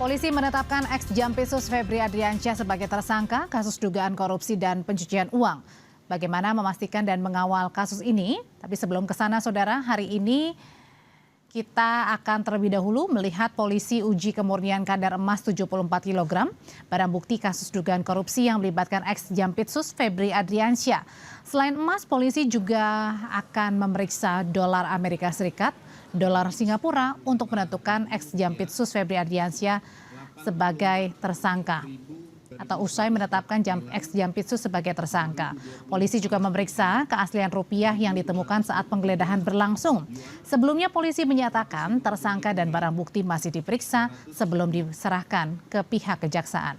Polisi menetapkan ex-Jampitsus Febri Adriansyah sebagai tersangka kasus dugaan korupsi dan pencucian uang. Bagaimana memastikan dan mengawal kasus ini? Tapi sebelum ke sana, saudara, hari ini kita akan terlebih dahulu melihat polisi uji kemurnian kadar emas 74 kg, barang bukti kasus dugaan korupsi yang melibatkan ex-Jampitsus Febri Adriansyah. Selain emas, polisi juga akan memeriksa dolar Amerika Serikat, dolar Singapura untuk menentukan ex-Jampitsus Febri Adriansyah sebagai tersangka atau usai menetapkan ex-Jampitsus sebagai tersangka. Polisi juga memeriksa keaslian rupiah yang ditemukan saat penggeledahan berlangsung. Sebelumnya polisi menyatakan tersangka dan barang bukti masih diperiksa sebelum diserahkan ke pihak kejaksaan.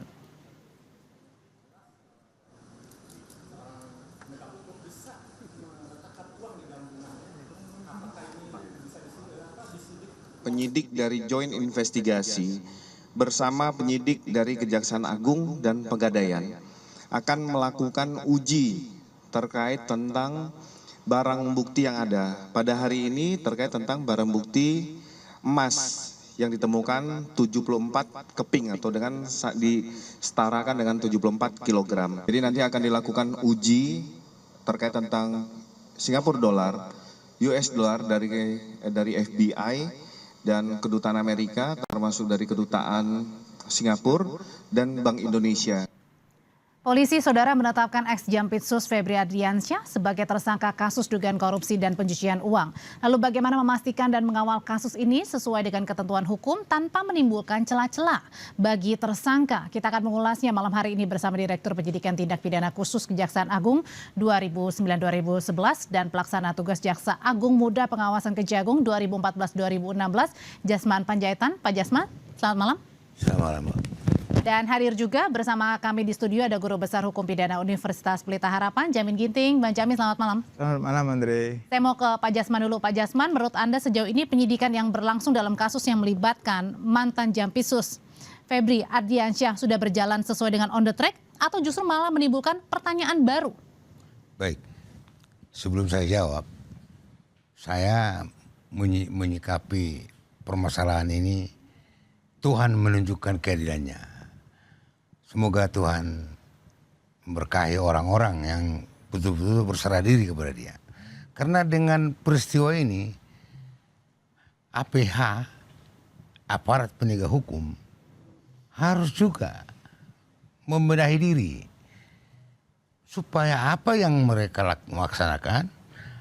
Penyidik dari Joint Investigasi bersama penyidik dari Kejaksaan Agung dan Pegadaian akan melakukan uji terkait tentang barang bukti yang ada. Pada hari ini terkait tentang barang bukti emas yang ditemukan 74 keping atau dengan disetarakan dengan 74 kg. Jadi nanti akan dilakukan uji terkait tentang Singapura dolar, US dollar dari FBI dan Kedutaan Amerika, termasuk dari Kedutaan Singapura dan Bank Indonesia. Polisi, saudara, menetapkan ex-Jampitsus Febri Adriansyah sebagai tersangka kasus dugaan korupsi dan pencucian uang. Lalu bagaimana memastikan dan mengawal kasus ini sesuai dengan ketentuan hukum tanpa menimbulkan celah-celah bagi tersangka? Kita akan mengulasnya malam hari ini bersama Direktur Penyidikan Tindak Pidana Khusus Kejaksaan Agung 2009-2011 dan Pelaksana Tugas Jaksa Agung Muda Pengawasan Kejagung 2014-2016, Jasman Panjaitan. Pak Jasman, selamat malam. Selamat malam, Mbak. Dan hadir juga bersama kami di studio ada Guru Besar Hukum Pidana Universitas Pelita Harapan, Jamin Ginting. Bang Jamin, selamat malam. Selamat malam, Andre. Saya mau ke Pak Jasman dulu. Pak Jasman, menurut Anda sejauh ini penyidikan yang berlangsung dalam kasus yang melibatkan mantan Jampitsus Febri Adriansyah sudah berjalan sesuai dengan on the track atau justru malah menimbulkan pertanyaan baru? Baik, sebelum saya jawab, saya menyikapi permasalahan ini, Tuhan menunjukkan keadilannya. Semoga Tuhan memberkahi orang-orang yang betul-betul berserah diri kepada Dia. Karena dengan peristiwa ini, APH, aparat penegak hukum, harus juga membenahi diri. Supaya apa yang mereka laksanakan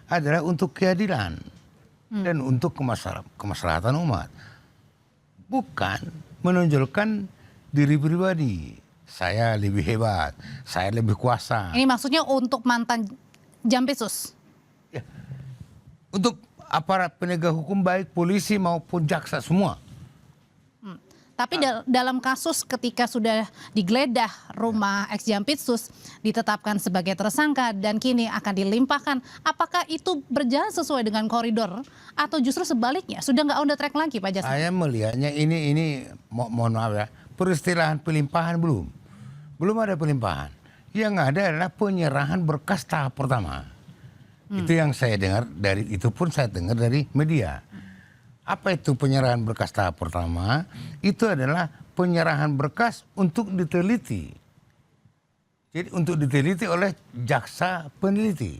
adalah untuk keadilan dan untuk kemaslahatan umat. Bukan menonjolkan diri pribadi. Saya lebih hebat, saya lebih kuasa. Ini maksudnya untuk mantan Jampitsus? Ya. Untuk aparat penegak hukum baik polisi maupun jaksa semua. Tapi dalam kasus ketika sudah digeledah rumah ex-Jampitsus, ditetapkan sebagai tersangka dan kini akan dilimpahkan, apakah itu berjalan sesuai dengan koridor atau justru sebaliknya sudah nggak on the track lagi, Pak Jasman? Saya melihatnya ini mohon maaf ya, peristilahan pelimpahan belum ada pelimpahan. Yang ada adalah penyerahan berkas tahap pertama. Itu yang saya dengar itu pun saya dengar dari media. Apa itu penyerahan berkas tahap pertama? Itu adalah penyerahan berkas untuk diteliti. Jadi untuk diteliti oleh jaksa peneliti.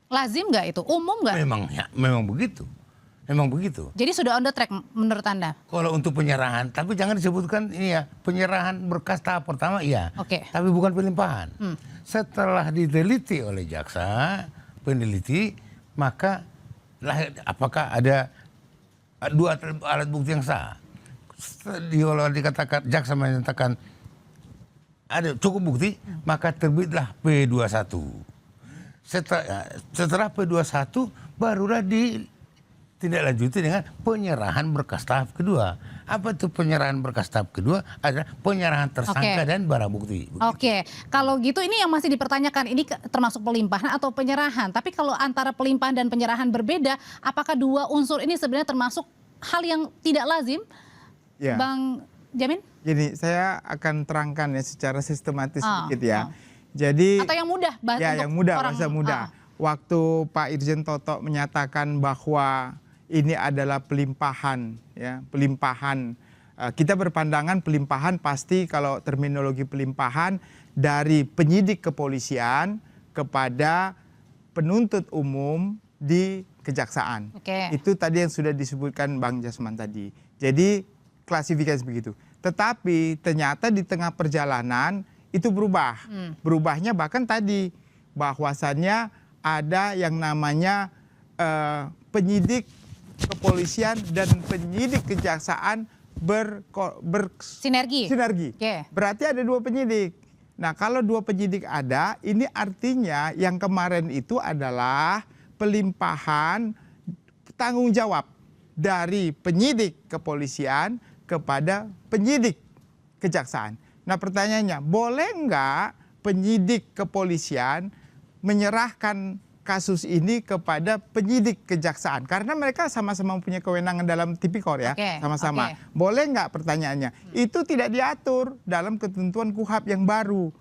Lazim nggak itu? Umum nggak? Memang begitu. Memang begitu. Jadi sudah on the track menurut Anda? Kalau untuk penyerahan, tapi jangan disebutkan ini ya, penyerahan berkas tahap pertama iya. Oke. Tapi bukan pelimpahan. Setelah diteliti oleh jaksa peneliti, maka apakah ada dua alat bukti yang sah. Kalau dikatakan jaksa menyatakan ada cukup bukti, maka terbitlah P21. Setelah P21 barulah ditindaklanjuti dengan penyerahan berkas tahap kedua. Apa itu penyerahan berkas tahap kedua? Adalah penyerahan tersangka dan barang bukti. Oke, kalau gitu ini yang masih dipertanyakan, ini termasuk pelimpahan atau penyerahan. Tapi kalau antara pelimpahan dan penyerahan berbeda, apakah dua unsur ini sebenarnya termasuk hal yang tidak lazim? Ya. Bang Jamin? Gini, saya akan terangkan ya secara sistematis sedikit ya. Jadi atau yang mudah, yang mudah, bahasa mudah. Waktu Pak Irjen Toto menyatakan bahwa ini adalah pelimpahan, ya, pelimpahan Kita berpandangan pelimpahan pasti kalau terminologi pelimpahan dari penyidik kepolisian kepada penuntut umum di kejaksaan. Oke. Itu tadi yang sudah disebutkan Bang Jasman tadi. Jadi klasifikasi begitu. Tetapi ternyata di tengah perjalanan itu berubah. Berubahnya bahkan tadi bahwasannya ada yang namanya penyidik kepolisian dan penyidik kejaksaan Sinergi. Oke. Berarti ada 2 penyidik. Nah, kalau 2 penyidik ada, ini artinya yang kemarin itu adalah pelimpahan tanggung jawab dari penyidik kepolisian kepada penyidik kejaksaan. Nah, pertanyaannya, boleh nggak penyidik kepolisian menyerahkan kasus ini kepada penyidik kejaksaan? Karena mereka sama-sama mempunyai kewenangan dalam tipikor ya, sama-sama. Boleh nggak pertanyaannya? Itu tidak diatur dalam ketentuan KUHP yang baru.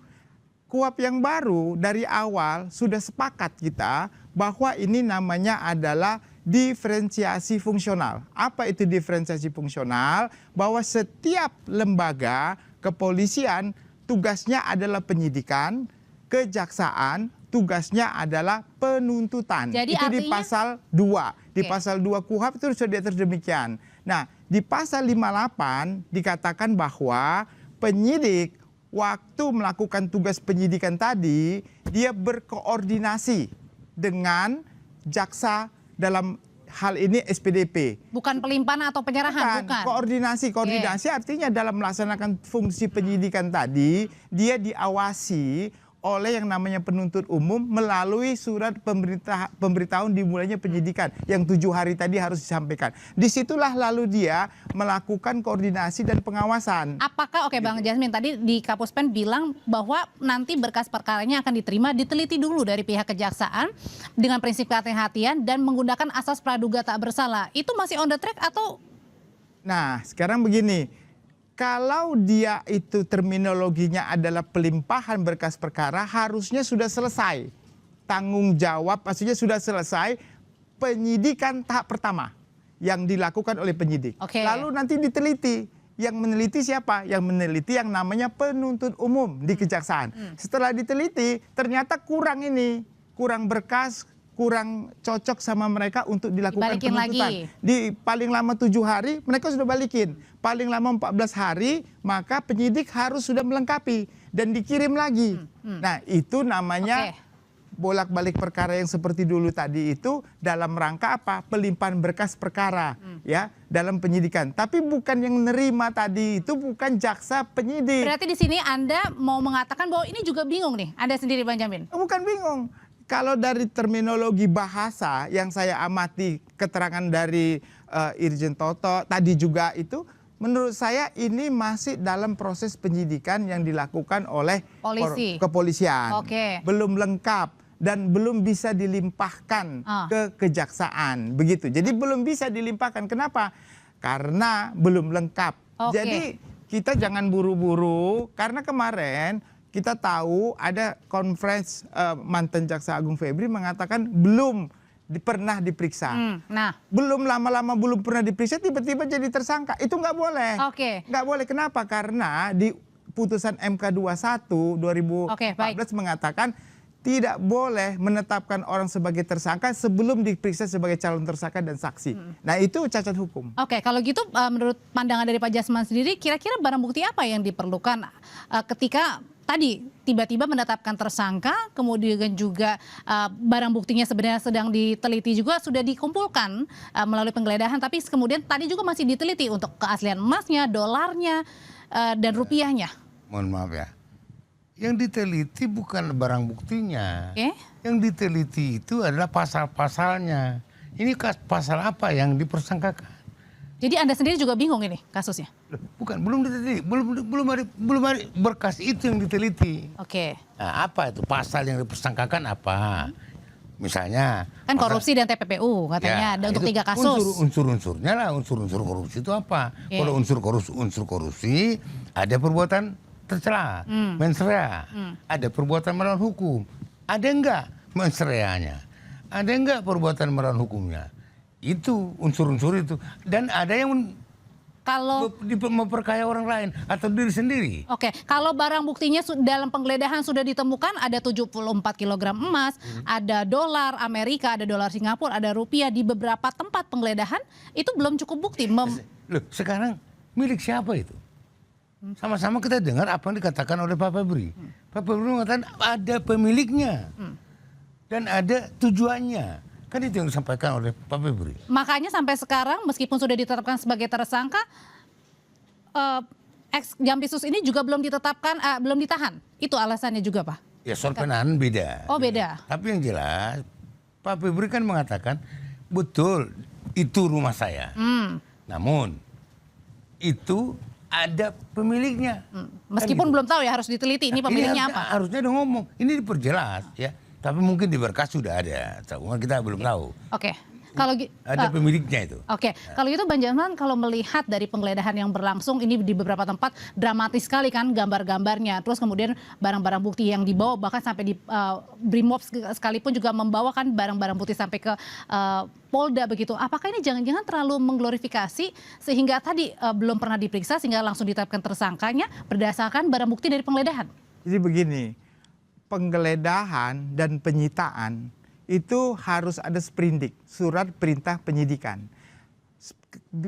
KUHP yang baru dari awal sudah sepakat kita bahwa ini namanya adalah diferensiasi fungsional. Apa itu diferensiasi fungsional? Bahwa setiap lembaga kepolisian tugasnya adalah penyidikan, kejaksaan tugasnya adalah penuntutan. Jadi itu artinya, di pasal 2. Di pasal 2 KUHP itu sudah diatur demikian. Nah, di pasal 58 dikatakan bahwa penyidik waktu melakukan tugas penyidikan tadi, dia berkoordinasi dengan jaksa dalam hal ini SPDP. Bukan pelimpahan atau penyerahan, bukan. Koordinasi artinya dalam melaksanakan fungsi penyidikan tadi, dia diawasi oleh yang namanya penuntut umum melalui surat pemberitahuan dimulainya penyidikan yang 7 hari tadi harus disampaikan. Disitulah lalu dia melakukan koordinasi dan pengawasan. Apakah, oke Bang Jasmin, tadi di Kapus Pen bilang bahwa nanti berkas perkaranya akan diterima, diteliti dulu dari pihak kejaksaan dengan prinsip kehati-hatian dan menggunakan asas praduga tak bersalah. Itu masih on the track atau? Nah, sekarang begini. Kalau dia itu terminologinya adalah pelimpahan berkas perkara, harusnya sudah selesai. Tanggung jawab maksudnya sudah selesai penyidikan tahap pertama yang dilakukan oleh penyidik. Lalu nanti diteliti. Yang meneliti siapa? Yang meneliti yang namanya penuntut umum di kejaksaan. Setelah diteliti, ternyata kurang ini. Kurang berkas, kurang cocok sama mereka untuk dilakukan Dibalikin penuntutan. Di paling lama 7 hari mereka sudah balikin. Paling lama 14 hari maka penyidik harus sudah melengkapi dan dikirim lagi. Nah, itu namanya bolak-balik perkara yang seperti dulu tadi itu dalam rangka apa? Pelimpahan berkas perkara ya dalam penyidikan. Tapi bukan yang nerima tadi itu bukan jaksa penyidik. Berarti di sini Anda mau mengatakan bahwa ini juga bingung nih. Anda sendiri Bang Jamin. Bukan bingung. Kalau dari terminologi bahasa yang saya amati keterangan dari Irjen Toto tadi juga itu, menurut saya ini masih dalam proses penyidikan yang dilakukan oleh kepolisian. Belum lengkap dan belum bisa dilimpahkan ke kejaksaan. Begitu. Jadi belum bisa dilimpahkan. Kenapa? Karena belum lengkap. Jadi kita jangan buru-buru karena kemarin kita tahu ada konferensi mantan Jaksa Agung Febri mengatakan belum pernah diperiksa. Belum lama-lama belum pernah diperiksa tiba-tiba jadi tersangka. Itu nggak boleh. Nggak boleh. Kenapa? Karena di putusan MK 21 2014 mengatakan tidak boleh menetapkan orang sebagai tersangka sebelum diperiksa sebagai calon tersangka dan saksi. Nah, itu cacat hukum. Kalau gitu menurut pandangan dari Pak Jasman sendiri, kira-kira barang bukti apa yang diperlukan ketika tadi tiba-tiba menetapkan tersangka, kemudian juga barang buktinya sebenarnya sedang diteliti juga sudah dikumpulkan melalui penggeledahan, tapi kemudian tadi juga masih diteliti untuk keaslian emasnya, dolarnya, dan rupiahnya. Mohon maaf ya, yang diteliti bukan barang buktinya, yang diteliti itu adalah pasal-pasalnya. Ini pasal apa yang dipersangkakan? Jadi Anda sendiri juga bingung ini kasusnya? Bukan, belum diteliti, belum ada berkas itu yang diteliti. Nah, apa itu pasal yang dipersangkakan apa? Misalnya kan korupsi dan TPPU katanya ada untuk 3 kasus. Unsur-unsurnya lah, unsur-unsur korupsi itu apa? Kalau unsur korupsi ada perbuatan tercela, mens rea, ada perbuatan melawan hukum. Ada enggak mens reanya? Ada enggak perbuatan melawan hukumnya? Itu unsur-unsur itu. Dan ada yang Kalau memperkaya orang lain atau diri sendiri. Oke, kalau barang buktinya dalam penggeledahan sudah ditemukan ada 74 kg emas, ada dolar Amerika, ada dolar Singapura, ada rupiah di beberapa tempat penggeledahan, itu belum cukup bukti. Loh, sekarang milik siapa itu? Sama-sama kita dengar apa yang dikatakan oleh Pak Febri. Pak Febri mengatakan ada pemiliknya dan ada tujuannya. Kan itu yang disampaikan oleh Pak Febri. Makanya sampai sekarang meskipun sudah ditetapkan sebagai tersangka, ex Jampisus ini juga belum ditetapkan, belum ditahan. Itu alasannya juga, Pak? Ya soal penahanan beda. Oh, beda. Tapi yang jelas Pak Febri kan mengatakan betul itu rumah saya. Namun itu ada pemiliknya. Meskipun belum tahu ya, harus diteliti ini pemiliknya apa. Harusnya udah ngomong. Ini diperjelas ya. Tapi mungkin di berkas sudah ada. Kita belum tahu. Oke. Kalau ada pemiliknya itu. Oke, kalau gitu Bang Jasman, kalau melihat dari penggeledahan yang berlangsung ini di beberapa tempat dramatis sekali kan gambar-gambarnya, terus kemudian barang-barang bukti yang dibawa bahkan sampai di Brimob sekalipun juga membawakan barang-barang bukti sampai ke Polda begitu. Apakah ini jangan-jangan terlalu mengglorifikasi sehingga tadi belum pernah diperiksa sehingga langsung ditetapkan tersangkanya berdasarkan barang bukti dari penggeledahan? Jadi begini, penggeledahan dan penyitaan itu harus ada sprindik, surat perintah penyidikan.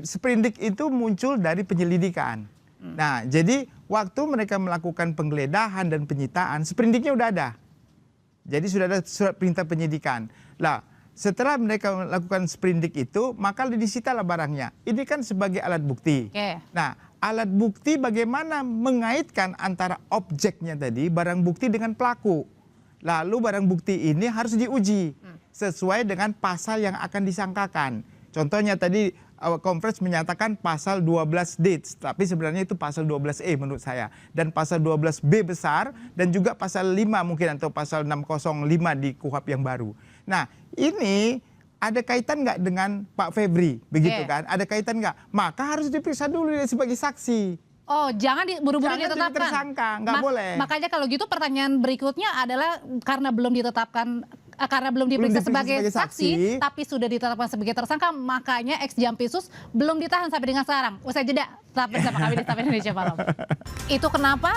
Sprindik itu muncul dari penyelidikan. Nah, jadi waktu mereka melakukan penggeledahan dan penyitaan, sprindiknya udah ada. Jadi sudah ada surat perintah penyidikan. Lah, setelah mereka melakukan sprindik itu, maka disitalah barangnya. Ini kan sebagai alat bukti. Nah, alat bukti bagaimana mengaitkan antara objeknya tadi, barang bukti dengan pelaku. Lalu barang bukti ini harus diuji sesuai dengan pasal yang akan disangkakan. Contohnya tadi Kompres menyatakan pasal 12D, tapi sebenarnya itu pasal 12E menurut saya. Dan pasal 12B besar dan juga pasal 5 mungkin atau pasal 605 di KUHP yang baru. Nah, ini ada kaitan nggak dengan Pak Febri, begitu kan? Ada kaitan nggak? Maka harus diperiksa dulu sebagai saksi. Oh, jangan buru-buru ditetapkan. Jangan tersangka, nggak boleh. Makanya kalau gitu pertanyaan berikutnya adalah karena belum ditetapkan, karena belum diperiksa sebagai saksi, tapi sudah ditetapkan sebagai tersangka, makanya ex Jampisus belum ditahan sampai dengan sekarang. Usai jeda, tetap bersama kami di Sapa Indonesia Malam. Itu kenapa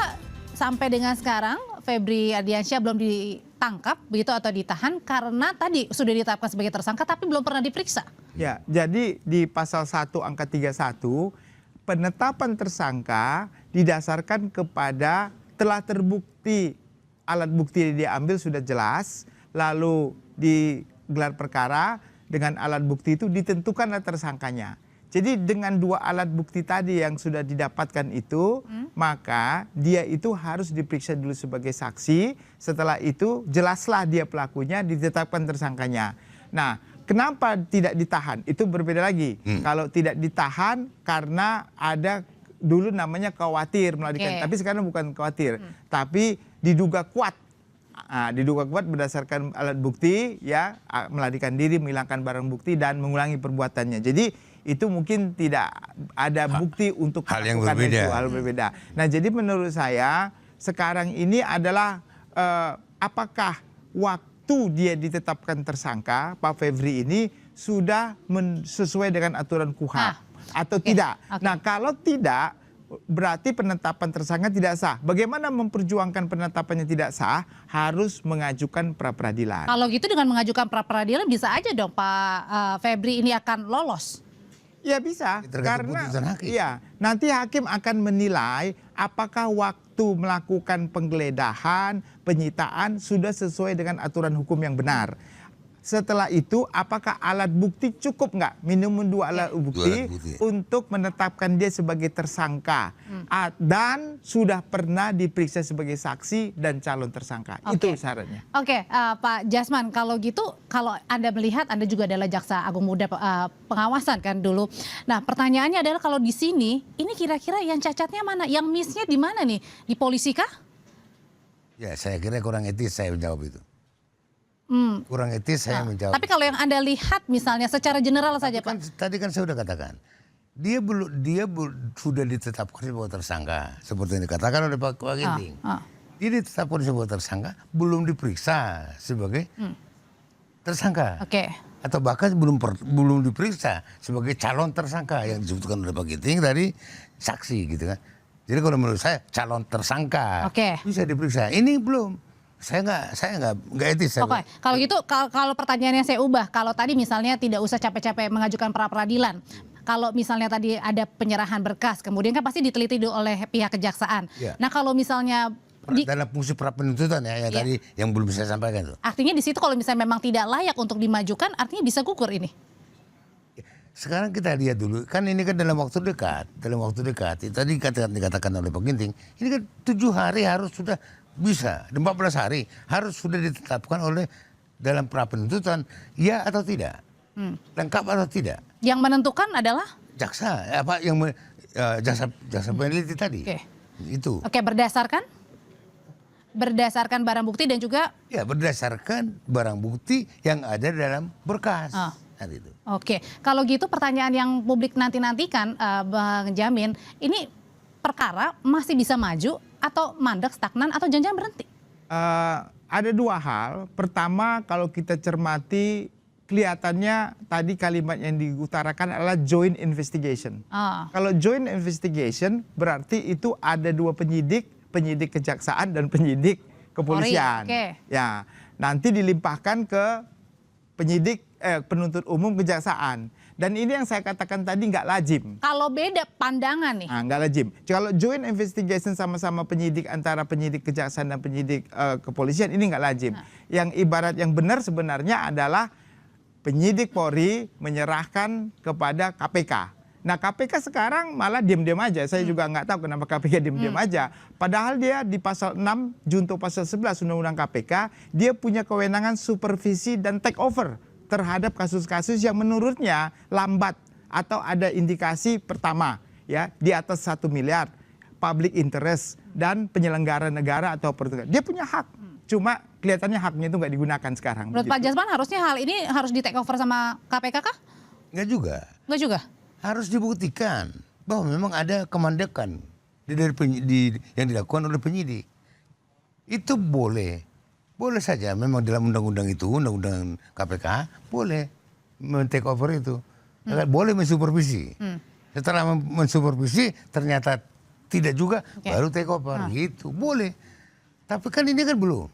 sampai dengan sekarang Febri Ardiansyah belum ditangkap begitu atau ditahan karena tadi sudah ditetapkan sebagai tersangka tapi belum pernah diperiksa. Ya, jadi di pasal 1 angka 31 penetapan tersangka didasarkan kepada telah terbukti alat bukti yang diambil sudah jelas, lalu digelar perkara dengan alat bukti itu ditentukanlah tersangkanya. Jadi dengan dua alat bukti tadi yang sudah didapatkan itu, maka dia itu harus diperiksa dulu sebagai saksi. Setelah itu jelaslah dia pelakunya, ditetapkan tersangkanya. Nah, kenapa tidak ditahan? Itu berbeda lagi. Kalau tidak ditahan karena ada dulu namanya khawatir melarikan, tapi sekarang bukan khawatir, tapi diduga kuat. Diduga kuat berdasarkan alat bukti, ya, melarikan diri, menghilangkan barang bukti dan mengulangi perbuatannya. Jadi itu mungkin tidak ada bukti untuk hal yang berbeda. hal berbeda. Nah, jadi menurut saya sekarang ini adalah apakah waktu dia ditetapkan tersangka, Pak Febri ini sudah sesuai dengan aturan KUHP atau tidak. Nah, kalau tidak, berarti penetapan tersangka tidak sah. Bagaimana memperjuangkan penetapannya tidak sah? Harus mengajukan pra-peradilan. Kalau gitu dengan mengajukan pra-peradilan bisa aja dong Pak Febri ini akan lolos. Ya bisa, karena ya, nanti hakim akan menilai apakah waktu melakukan penggeledahan, penyitaan sudah sesuai dengan aturan hukum yang benar. Setelah itu apakah alat bukti cukup nggak, minimum dua alat bukti untuk menetapkan dia sebagai tersangka dan sudah pernah diperiksa sebagai saksi dan calon tersangka. Itu syaratnya. Pak Jasman, kalau gitu, kalau Anda melihat, Anda juga adalah Jaksa Agung Muda pengawasan kan dulu. Nah, pertanyaannya adalah kalau di sini, ini kira-kira yang cacatnya mana? Yang missnya di mana nih? Di polisi kah? Ya, saya kira kurang etis saya menjawab itu. Kurang etis saya menjawab. Tapi kalau yang Anda lihat misalnya secara general saja Pak. Tadi kan saya sudah katakan, dia sudah ditetapkan sebagai tersangka seperti yang dikatakan oleh Pak Ginting. Dia ditetapkan sebagai tersangka, belum diperiksa sebagai tersangka. atau bahkan belum diperiksa sebagai calon tersangka yang disebutkan oleh Pak Ginting tadi saksi gitu kan. Jadi kalau menurut saya calon tersangka bisa diperiksa. Ini belum. Saya nggak etis. Oke, kalau gitu kalau pertanyaannya saya ubah, kalau tadi misalnya tidak usah capek-capek mengajukan pra peradilan, kalau misalnya tadi ada penyerahan berkas, kemudian kan pasti diteliti oleh pihak kejaksaan. Ya. Nah kalau misalnya dalam fungsi pra penuntutan ya, yang tadi yang belum saya sampaikan tuh. Artinya di situ kalau misalnya memang tidak layak untuk dimajukan, artinya bisa gugur ini. Sekarang kita lihat dulu, kan ini kan dalam waktu dekat. Itu tadi dikatakan oleh Pak Ginting, ini kan 7 hari harus sudah bisa, 14 hari harus sudah ditetapkan oleh dalam pra penuntutan, ya atau tidak, lengkap atau tidak. Yang menentukan adalah Jaksa, jaksa peneliti tadi. Itu. Oke, berdasarkan barang bukti dan juga. Ya, berdasarkan barang bukti yang ada dalam berkas. Itu. Oke, kalau gitu pertanyaan yang publik nantikan, Bang Jamin, ini perkara masih bisa maju atau mandek, stagnan, atau jangan-jangan berhenti? Ada 2 hal. Pertama, kalau kita cermati, kelihatannya tadi kalimat yang diutarakan adalah joint investigation. Kalau joint investigation berarti itu ada 2 penyidik kejaksaan dan penyidik kepolisian. Ya, nanti dilimpahkan ke penyidik penuntut umum kejaksaan. Dan ini yang saya katakan tadi nggak lazim. Kalau beda pandangan nih. Nggak lazim. Kalau joint investigation sama-sama penyidik antara penyidik kejaksaan dan penyidik kepolisian, ini nggak lazim. Yang ibarat yang benar sebenarnya adalah penyidik Polri menyerahkan kepada KPK. Nah KPK sekarang malah diam-diam aja. Saya juga nggak tahu kenapa KPK diam-diam aja. Padahal dia di pasal 6 junto pasal 11 Undang-Undang KPK, dia punya kewenangan supervisi dan take over terhadap kasus-kasus yang menurutnya lambat atau ada indikasi pertama ya di atas 1 miliar public interest dan penyelenggara negara atau petugas. Dia punya hak. Cuma kelihatannya haknya itu nggak digunakan sekarang. Menurut Pak Jasman harusnya hal ini harus di take over sama KPK kah? Nggak juga. Nggak juga? Harus dibuktikan bahwa memang ada kemandekan yang dilakukan oleh penyidik. Itu boleh. Boleh saja, memang dalam undang-undang itu, undang-undang KPK, boleh men-take over itu. Boleh mensupervisi. Setelah mensupervisi, ternyata tidak juga, baru take over. Gitu, boleh. Tapi kan ini kan belum.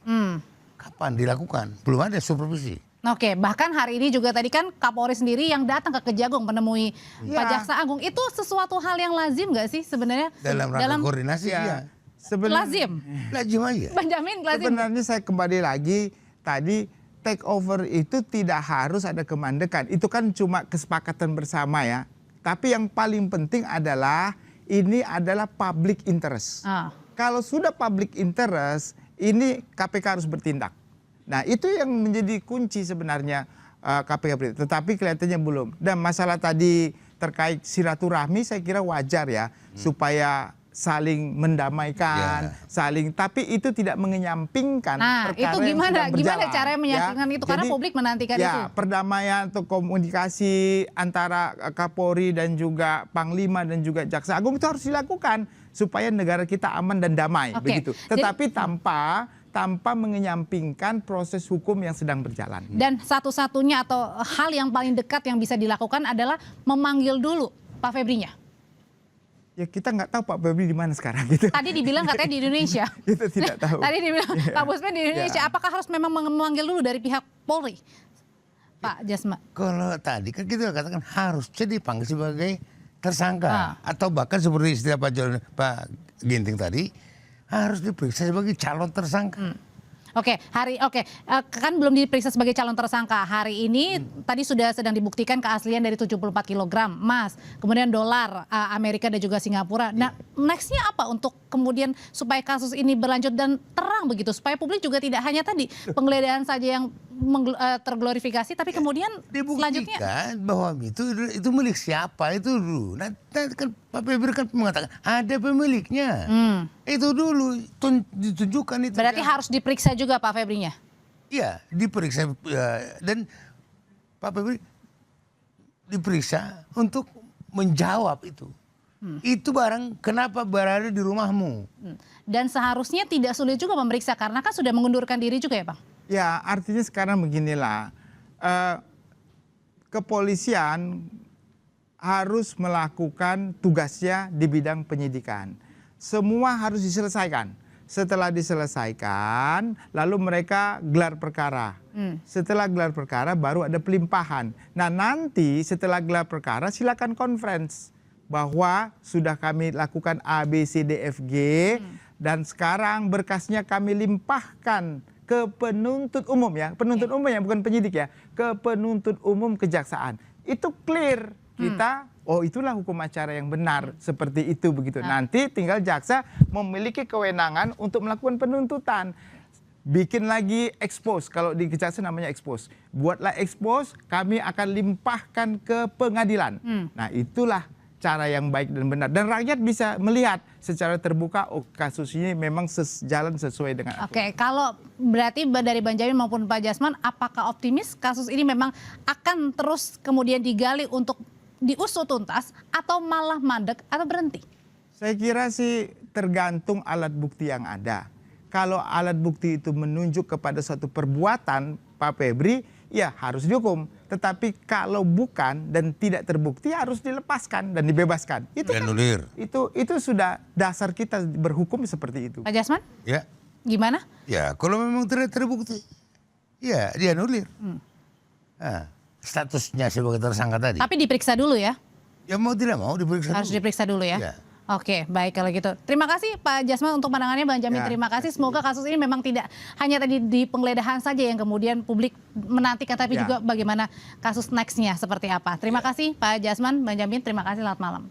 Kapan dilakukan? Belum ada supervisi. Oke, bahkan hari ini juga tadi kan Kapolri sendiri yang datang ke Kejagung menemui Pak Jaksa Agung. Itu sesuatu hal yang lazim nggak sih sebenarnya? Dalam rangka koordinasi ya. Lazim aja. Bang Jamin, lazim. Sebenarnya saya kembali lagi tadi, take over itu tidak harus ada kemandekan. Itu kan cuma kesepakatan bersama ya. Tapi yang paling penting adalah ini adalah public interest. Kalau sudah public interest, ini KPK harus bertindak. Nah itu yang menjadi kunci sebenarnya KPK. Tetapi kelihatannya belum. Dan masalah tadi terkait silaturahmi saya kira wajar ya. Supaya saling mendamaikan, tapi itu tidak menyampingkan perkara itu gimana yang sedang berjalan, caranya menyampingkan itu karena publik menantikan itu. Perdamaian atau komunikasi antara Kapolri dan juga Panglima dan juga Jaksa Agung itu harus dilakukan supaya negara kita aman dan damai begitu. Tetapi tanpa menyampingkan proses hukum yang sedang berjalan. Dan satu-satunya atau hal yang paling dekat yang bisa dilakukan adalah memanggil dulu Pak Febrinya. Ya kita nggak tahu Pak Febri di mana sekarang gitu. Tadi dibilang katanya di Indonesia. Kita tidak tahu. Tadi dibilang Pak Busman di Indonesia. Apakah harus memang memanggil dulu dari pihak Polri, Pak Jasman? Kalau tadi kan kita katakan harus jadi dipanggil sebagai tersangka atau bahkan seperti istilah Pak Ginting tadi harus diperiksa sebagai calon tersangka. Kan belum diperiksa sebagai calon tersangka. Hari ini tadi sudah sedang dibuktikan keaslian dari 74 kg emas, kemudian dolar Amerika dan juga Singapura. Nah, nextnya apa untuk kemudian supaya kasus ini berlanjut dan terang begitu, supaya publik juga tidak hanya tadi penggeledahan saja yang terglorifikasi, tapi kemudian selanjutnya dibuktikan bahwa itu milik siapa itu dulu. Nanti kan Pak Febri kan mengatakan ada pemiliknya. Itu dulu ditunjukkan itu. Berarti harus diperiksa juga Pak Febrinya. Iya, diperiksa dan Pak Febri diperiksa untuk menjawab itu. Itu barang kenapa berada di rumahmu. Dan seharusnya tidak sulit juga memeriksa karena kan sudah mengundurkan diri juga ya Bang? Ya artinya sekarang beginilah, kepolisian harus melakukan tugasnya di bidang penyidikan. Semua harus diselesaikan. Setelah diselesaikan, lalu mereka gelar perkara. Setelah gelar perkara baru ada pelimpahan. Nah nanti setelah gelar perkara silakan conference bahwa sudah kami lakukan A, B, C, D, F, G dan sekarang berkasnya kami limpahkan ke penuntut umum ya, penuntut umum yang bukan penyidik ya, ke penuntut umum kejaksaan. Itu clear. Kita, oh itulah hukum acara yang benar, seperti itu begitu. Nanti tinggal jaksa memiliki kewenangan untuk melakukan penuntutan. Bikin lagi expose, kalau di kejaksaan namanya expose. Buatlah expose, kami akan limpahkan ke pengadilan. Nah itulah cara yang baik dan benar. Dan rakyat bisa melihat secara terbuka, oh kasus ini memang jalan sesuai dengan aturan. Oke, kalau berarti dari Bang Jamin maupun Pak Jasman, apakah optimis kasus ini memang akan terus kemudian digali untuk diusut tuntas atau malah mandek atau berhenti? Saya kira sih tergantung alat bukti yang ada. Kalau alat bukti itu menunjuk kepada suatu perbuatan Pak Febri, ya harus dihukum. Tetapi kalau bukan dan tidak terbukti harus dilepaskan dan dibebaskan. Itu kan, itu sudah dasar kita berhukum seperti itu. Pak Jasman? Ya. Gimana? Ya, kalau memang tidak terbukti, ya dianulir. Nah, statusnya sebagai tersangka tadi. Tapi diperiksa dulu ya? Ya mau tidak mau diperiksa Harus dulu. diperiksa dulu ya? Ya. Oke, baik kalau gitu. Terima kasih Pak Jasman untuk pandangannya, Bang Jamin Ya, terima kasih. Semoga kasus ini memang tidak hanya tadi di penggeledahan saja yang kemudian publik menantikan, tapi juga bagaimana kasus nextnya seperti apa. Terima kasih Pak Jasman, Bang Jamin, terima kasih, selamat malam.